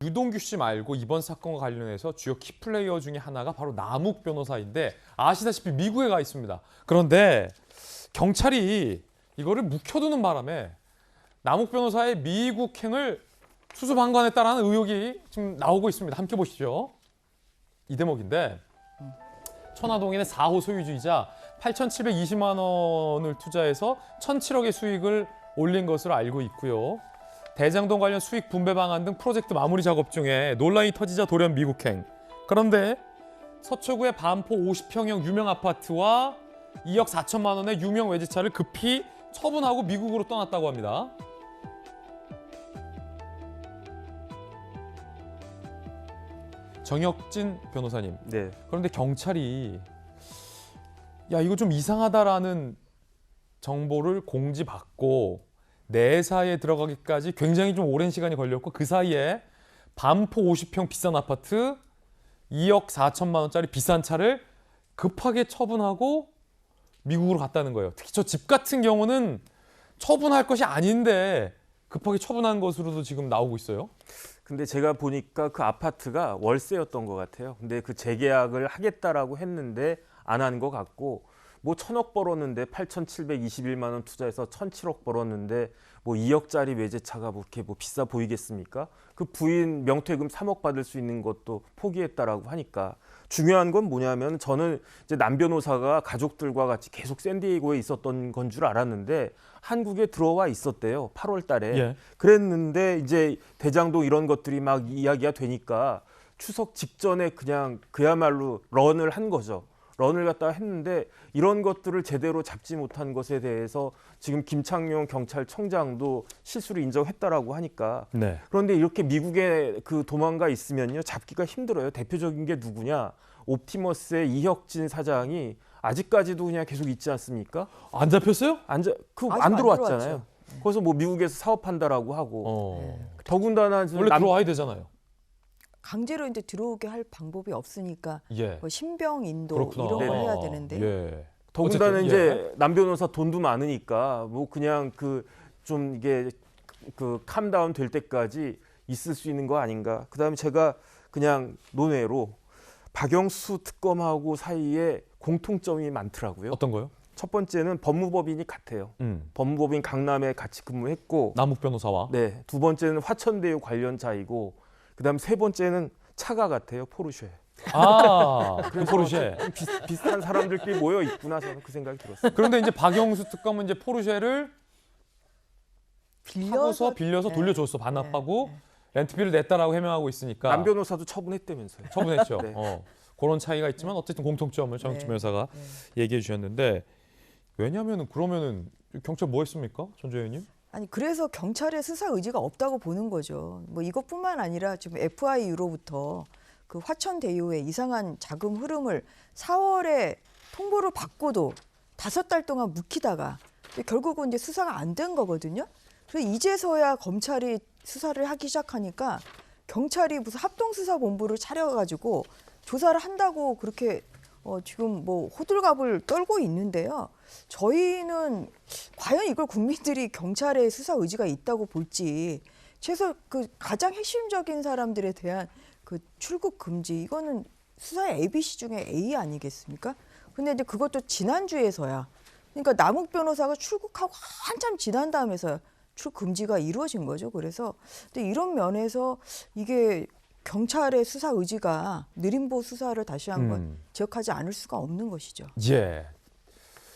유동규 씨 말고 이번 사건과 관련해서 주요 키플레이어 중에 하나가 바로 남욱 변호사인데 아시다시피 미국에 가 있습니다. 그런데 경찰이 이거를 묵혀두는 바람에 남욱 변호사의 미국행을 수수방관했다라는 의혹이 지금 나오고 있습니다. 함께 보시죠. 이 대목인데 천화동인의 4호 소유주이자 8,720만 원을 투자해서 1,007억의 수익을 올린 것으로 알고 있고요. 대장동 관련 수익 분배 방안 등 프로젝트 마무리 작업 중에 논란이 터지자 돌연 미국행. 그런데 서초구의 반포 50평형 유명 아파트와 2억 4천만 원의 유명 외제차를 급히 처분하고 미국으로 떠났다고 합니다. 정혁진 변호사님. 네. 그런데 경찰이 야 이거 좀 이상하다라는 정보를 공지받고 내사에 들어가기까지 굉장히 좀 오랜 시간이 걸렸고 그 사이에 반포 50평 비싼 아파트 2억 4천만 원짜리 비싼 차를 급하게 처분하고 미국으로 갔다는 거예요. 특히 저 집 같은 경우는 처분할 것이 아닌데 급하게 처분한 것으로도 지금 나오고 있어요. 근데 제가 보니까 그 아파트가 월세였던 것 같아요. 근데 그 재계약을 하겠다라고 했는데 안 한 것 같고 뭐 1,000억 벌었는데 8,721만 원 투자해서 1,007억 벌었는데 뭐 2억짜리 외제차가 뭐 이렇게 뭐 비싸 보이겠습니까? 그 부인 명퇴금 3억 받을 수 있는 것도 포기했다라고 하니까 중요한 건 뭐냐면 저는 이제 남 변호사가 가족들과 같이 계속 샌디에이고에 있었던 건 줄 알았는데 한국에 들어와 있었대요. 8월 달에. 예. 그랬는데 이제 대장동 이런 것들이 막 이야기가 되니까 추석 직전에 그냥 그야말로 런을 한 거죠. 런을 갖다가 했는데 이런 것들을 제대로 잡지 못한 것에 대해서 지금 김창룡 경찰청장도 실수를 인정했다라고 하니까 네. 그런데 이렇게 미국에 그 도망가 있으면요 잡기가 힘들어요. 대표적인 게 누구냐? 옵티머스의 이혁진 사장이 아직까지도 그냥 계속 있지 않습니까? 안 잡혔어요? 안 안 들어왔잖아요. 그래서 뭐 미국에서 사업한다라고 하고 더군다나 원래 들어와야 되잖아요. 강제로 이제 들어오게 할 방법이 없으니까 예. 뭐 신병 인도 그렇구나. 이런 걸 네. 해야 되는데 예. 더군다나 어쨌든, 이제 남 변호사 돈도 많으니까 뭐 그냥 그 좀 이게 그 캄다운 될 때까지 있을 수 있는 거 아닌가. 그다음에 제가 그냥 논외로 박영수 특검하고 사이에 공통점이 많더라고요. 어떤 거요? 첫 번째는 법무법인이 같아요. 법무법인 강남에 같이 근무했고, 남욱 변호사와. 네, 두 번째는 화천대유 관련자이고, 그다음 세 번째는 차가 같아요. 포르쉐. 아, 그 포르쉐. 비슷한 사람들끼리 모여 있구나 저는 그 생각이 들었어요. 그런데 이제 박영수 특검은 이제 포르쉐를 빌려서 네. 돌려줬어. 반납하고 렌트비를 냈다라고 해명하고 있으니까 남 변호사도 처분했다면서요. 처분했죠. 네. 그런 차이가 있지만 어쨌든 공통점을 정혁진 변호사가 얘기해 주셨는데 왜냐하면 그러면은 경찰 뭐 했습니까? 전재현님? 아니 그래서 경찰의 수사 의지가 없다고 보는 거죠. 뭐 이것뿐만 아니라 지금 FIU로부터 그 화천대유의 이상한 자금 흐름을 4월에 통보를 받고도 5달 동안 묵히다가 결국은 이제 수사가 안 된 거거든요. 그래서 이제서야 검찰이 수사를 하기 시작하니까 경찰이 무슨 합동수사본부를 차려가지고 조사를 한다고 그렇게 지금 뭐 호들갑을 떨고 있는데요. 저희는 과연 이걸 국민들이 경찰의 수사 의지가 있다고 볼지 최소 그 가장 핵심적인 사람들에 대한 그 출국 금지 이거는 수사의 ABC 중에 A 아니겠습니까? 근데 이제 그것도 지난주에서야 그러니까 남욱 변호사가 출국하고 한참 지난 다음에서야 출국 금지가 이루어진 거죠. 그래서 근데 이런 면에서 이게 경찰의 수사 의지가 느림보 수사를 다시 한번 지역하지 않을 수가 없는 것이죠. 예.